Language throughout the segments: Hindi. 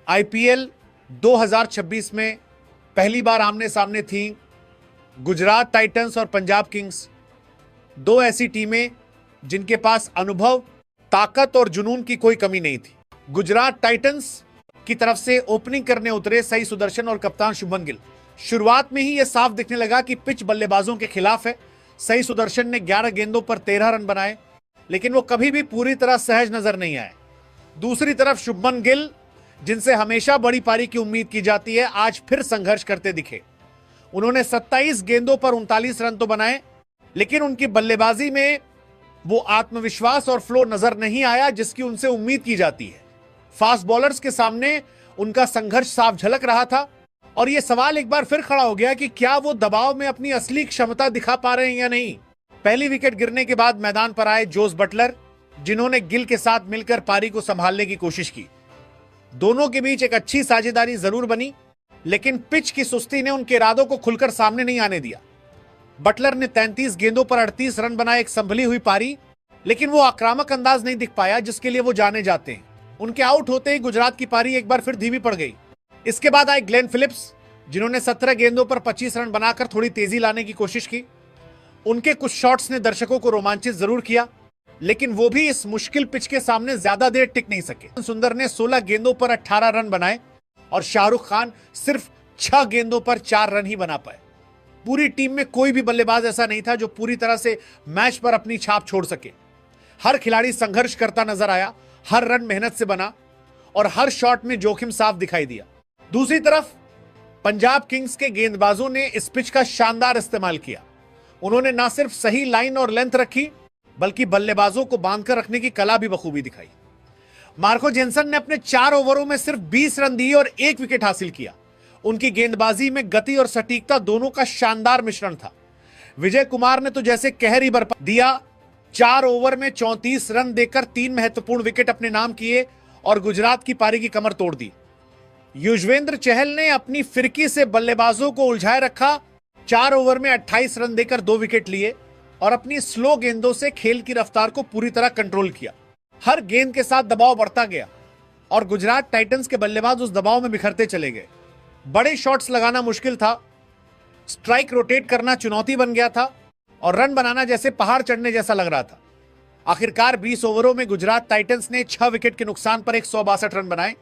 आईपीएल 2026 में पहली बार आमने सामने थी गुजरात टाइटंस और पंजाब किंग्स। दो ऐसी टीमें जिनके पास अनुभव, ताकत और जुनून की कोई कमी नहीं थी। गुजरात टाइटंस की तरफ से ओपनिंग करने उतरे साई सुदर्शन और कप्तान शुभमन गिल। शुरुआत में ही यह साफ दिखने लगा कि पिच बल्लेबाजों के खिलाफ है। साई सुदर्शन ने 11 गेंदों पर 13 रन बनाए, लेकिन वो कभी भी पूरी तरह सहज नजर नहीं आए। दूसरी तरफ शुभमन गिल, जिनसे हमेशा बड़ी पारी की उम्मीद की जाती है, आज फिर संघर्ष करते दिखे। उन्होंने 27 गेंदों पर 39 रन तो बनाए, लेकिन उनकी बल्लेबाजी में वो आत्मविश्वास और फ्लो नजर नहीं आया जिसकी उनसे उम्मीद की जाती है। फास्ट बॉलर्स के सामने उनका संघर्ष साफ झलक रहा था और यह सवाल एक बार फिर खड़ा हो गया कि क्या वो दबाव में अपनी असली क्षमता दिखा पा रहे हैं या नहीं। पहली विकेट गिरने के बाद मैदान पर आए जोस बटलर, जिन्होंने गिल के साथ मिलकर पारी को संभालने की कोशिश की। दोनों के बीच एक अच्छी साझेदारी जरूर बनी, लेकिन पिच की सुस्ती ने उनके इरादों को खुलकर सामने नहीं आने दिया। बटलर ने 33 गेंदों पर 38 रन बनाए, एक संभली हुई पारी, लेकिन वो आक्रामक अंदाज नहीं दिख पाया जिसके लिए वो जाने जाते हैं। उनके आउट होते ही गुजरात की पारी एक बार फिर धीमी पड़ गई। इसके बाद आए ग्लेन फिलिप्स, जिन्होंने 17 गेंदों पर 25 रन बनाकर थोड़ी तेजी लाने की कोशिश की। उनके कुछ शॉट्स ने दर्शकों को रोमांचित जरूर किया, लेकिन वो भी इस मुश्किल पिच के सामने ज्यादा देर टिक नहीं सके। सुंदर ने 16 गेंदों पर 18 रन बनाए और शाहरुख खान सिर्फ 6 गेंदों पर 4 रन ही बना पाए। पूरी टीम में कोई भी बल्लेबाज ऐसा नहीं था जो पूरी तरह से मैच पर अपनी छाप छोड़ सके। हर खिलाड़ी संघर्ष करता नजर आया, हर रन मेहनत से बना और हर शॉट में जोखिम साफ दिखाई दिया। दूसरी तरफ पंजाब किंग्स के गेंदबाजों ने इस पिच का शानदार इस्तेमाल किया। उन्होंने न सिर्फ सही लाइन और लेंथ रखी, बल्कि बल्लेबाजों को बांधकर रखने की कला भी बखूबी दिखाई। मार्को जेनसन ने अपने 4 ओवरों में सिर्फ 20 रन दिए और 1 विकेट हासिल किया। उनकी गेंदबाजी में गति और सटीकता दोनों का शानदार मिश्रण था। विजय कुमार ने तो जैसे कहर ही बरपा दिया। 4 ओवर में 34 रन देकर 3 महत्वपूर्ण विकेट अपने नाम किए और गुजरात की पारी की कमर तोड़ दी। युजवेंद्र चहल ने अपनी फिरकी से बल्लेबाजों को उलझाए रखा। 4 ओवर में 28 रन देकर 2 विकेट लिए और अपनी स्लो गेंदों से खेल की रफ्तार को पूरी तरह कंट्रोल किया। हर गेंद के साथ दबाव बढ़ता गया और गुजरात टाइटंस के बल्लेबाज उस दबाव में बिखरते चले गए। बड़े शॉट्स लगाना मुश्किल था, स्ट्राइक रोटेट करना चुनौती बन गया था और रन बनाना जैसे पहाड़ चढ़ने जैसा लग रहा था। आखिरकार 20 ओवरों में गुजरात टाइटंस ने 6 विकेट के नुकसान पर 162 रन बनाए।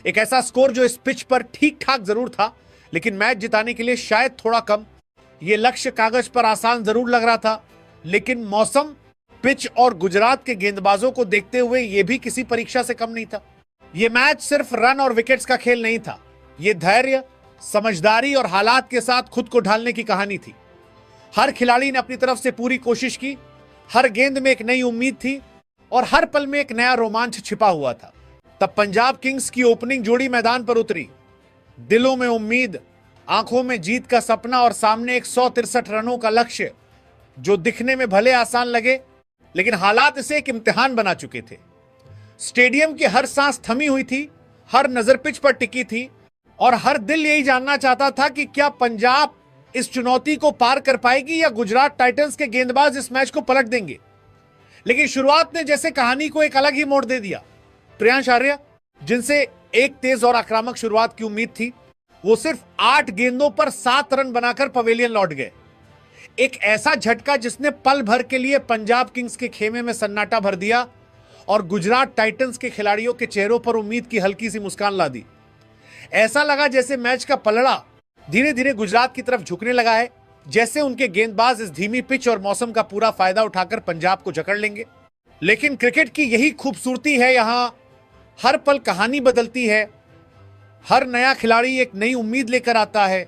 एक ऐसा स्कोर जो इस पिच पर ठीक ठाक जरूर था, लेकिन मैच जिताने के लिए शायद थोड़ा कम। यह लक्ष्य कागज पर आसान जरूर लग रहा था, लेकिन मौसम, पिच और गुजरात के गेंदबाजों को देखते हुए यह भी किसी परीक्षा से कम नहीं था। यह मैच सिर्फ रन और विकेट्स का खेल नहीं था, यह धैर्य, समझदारी और हालात के साथ खुद को ढालने की कहानी थी। हर खिलाड़ी ने अपनी तरफ से पूरी कोशिश की। हर गेंद में एक नई उम्मीद थी और हर पल में एक नया रोमांच छिपा हुआ था। तब पंजाब किंग्स की ओपनिंग जोड़ी मैदान पर उतरी। दिलों में उम्मीद, आंखों में जीत का सपना और सामने 163 रनों का लक्ष्य, जो दिखने में भले आसान लगे, लेकिन हालात इसे एक इम्तिहान बना चुके थे। स्टेडियम की हर सांस थमी हुई थी, हर नजर पिच पर टिकी थी और हर दिल यही जानना चाहता था कि क्या पंजाब इस चुनौती को पार कर पाएगी या गुजरात टाइटंस के गेंदबाज इस मैच को पलट देंगे। लेकिन शुरुआत ने जैसे कहानी को एक अलग ही मोड़ दे दिया। प्रियांश आर्या, जिनसे एक तेज और आक्रामक शुरुआत की उम्मीद थी, वो सिर्फ 8 गेंदों पर 7 रन बनाकर पवेलियन लौट गए। एक ऐसा झटका जिसने पल भर के लिए पंजाब किंग्स के खेमे में सन्नाटा भर दिया और गुजरात टाइटंस के खिलाड़ियों के चेहरों पर उम्मीद की हल्की सी मुस्कान ला दी। ऐसा लगा जैसे मैच का पलड़ा धीरे धीरे गुजरात की तरफ झुकने लगा है, जैसे उनके गेंदबाज इस धीमी पिच और मौसम का पूरा फायदा उठाकर पंजाब को जकड़ लेंगे। लेकिन क्रिकेट की यही खूबसूरती है, यहां हर पल कहानी बदलती है। हर नया खिलाड़ी एक नई उम्मीद लेकर आता है।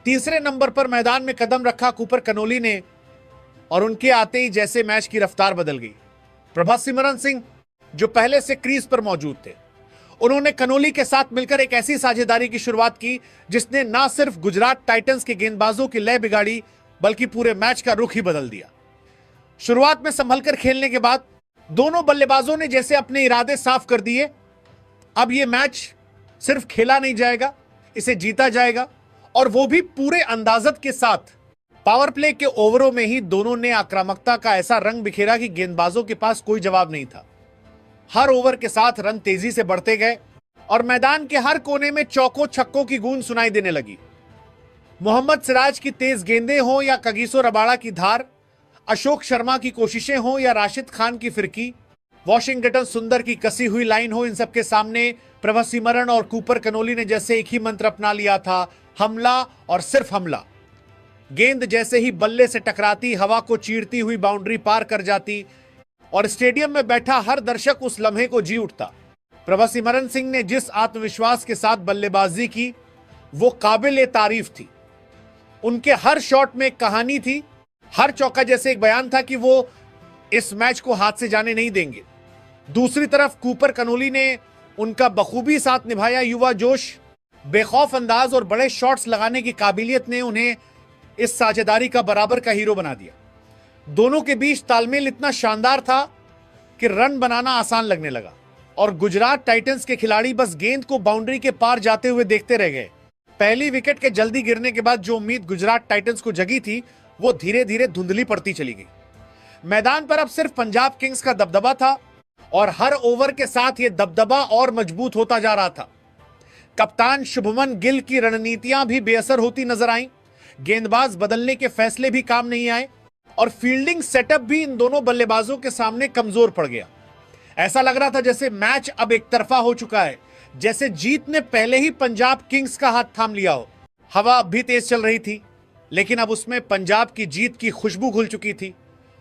तीसरे नंबर पर मैदान में कदम रखा कूपर कनोली ने और उनके आते ही जैसे मैच की रफ्तार बदल गई। प्रभासिमरन सिंह, जो पहले से क्रीज पर मौजूद थे, उन्होंने कनोली के साथ मिलकर एक ऐसी साझेदारी की शुरुआत की जिसने न सिर्फ गुजरात टाइटंस के गेंदबाजों की लय बिगाड़ी, बल्कि पूरे मैच का रुख ही बदल दिया। शुरुआत में संभलकर खेलने के बाद दोनों बल्लेबाजों ने जैसे अपने इरादे साफ कर दिए। अब यह मैच सिर्फ खेला नहीं जाएगा, इसे जीता जाएगा, और वो भी पूरे अंदाजत के साथ। पावर प्ले के ओवरों में ही दोनों ने आक्रामकता का ऐसा रंग बिखेरा कि गेंदबाजों के पास कोई जवाब नहीं था। हर ओवर के साथ रन तेजी से बढ़ते गए और मैदान के हर कोने में चौकों छक्कों की गूंज सुनाई देने लगी। मोहम्मद सिराज की तेज गेंदें हो या कगिसो रबाड़ा की धार, अशोक शर्मा की कोशिशें हो या राशिद खान की फिरकी, वॉशिंगटन सुंदर की कसी हुई लाइन हो, इन सबके सामने प्रभा सिमरन और कूपर कनोली ने जैसे एक ही मंत्र अपना लिया था, हमला और सिर्फ हमला। गेंद जैसे ही बल्ले से टकराती हवा को चीरती हुई बाउंड्री पार कर जाती और स्टेडियम में बैठा हर दर्शक उस लम्हे को जी उठता। प्रभा सिमरन सिंह ने जिस आत्मविश्वास के साथ बल्लेबाजी की वो काबिल तारीफ थी। उनके हर शॉट में एक कहानी थी, हर चौका जैसे एक बयान था कि वो इस मैच को हाथ से जाने नहीं देंगे। दूसरी तरफ कूपर कनोली ने उनका बखूबी साथ निभाया युवा जोश, बेखौफ अंदाज और बड़े शॉट्स लगाने की काबिलियत ने उन्हें इस साझेदारी का बराबर का हीरो बना दिया। दोनों के बीच तालमेल इतना शानदार था कि रन बनाना आसान लगने लगा और गुजरात टाइटंस के खिलाड़ी बस गेंद को बाउंड्री के पार जाते हुए देखते रह गए। पहली विकेट के जल्दी गिरने के बाद जो उम्मीद गुजरात टाइटंस को जगी थी वो धीरे धीरे धुंधली पड़ती चली गई। मैदान पर अब सिर्फ पंजाब किंग्स का दबदबा था और हर ओवर के साथ ये दबदबा और मजबूत होता जा रहा था। कप्तान शुभमन गिल की रणनीतियां भी बेअसर होती नजर आईं, गेंदबाज बदलने के फैसले भी काम नहीं आए और फील्डिंग सेटअप भी इन दोनों बल्लेबाजों के सामने कमजोर पड़ गया। ऐसा लग रहा था जैसे मैच अब एक तरफा हो चुका है, जैसे जीत ने पहले ही पंजाब किंग्स का हाथ थाम लिया हो। हवा अब भी तेज चल रही थी, लेकिन अब उसमें पंजाब की जीत की खुशबू घुल चुकी थी।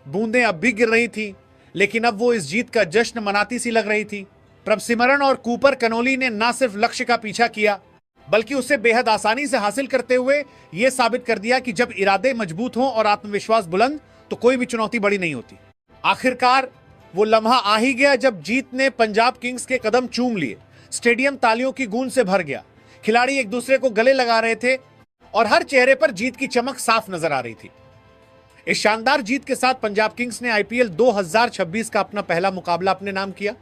बूंदें अब भी गिर रही थी, लेकिन अब वो इस जीत का जश्न मनाती सी लग रही थी। प्रभ सिमरन और कूपर कनोली ने न सिर्फ लक्ष्य का पीछा किया, बल्कि उसे बेहद आसानी से हासिल करते हुए यह साबित कर दिया कि जब इरादे मजबूत हों और आत्मविश्वास बुलंद तो कोई भी चुनौती बड़ी नहीं होती। आखिरकार वो लम्हा आ ही गया जब जीत ने पंजाब किंग्स के कदम चूम लिए। स्टेडियम तालियों की गूंज से भर गया, खिलाड़ी एक दूसरे को गले लगा रहे थे और हर चेहरे पर जीत की चमक साफ नजर आ रही थी। इस शानदार जीत के साथ पंजाब किंग्स ने आईपीएल 2026 का अपना पहला मुकाबला अपने नाम किया।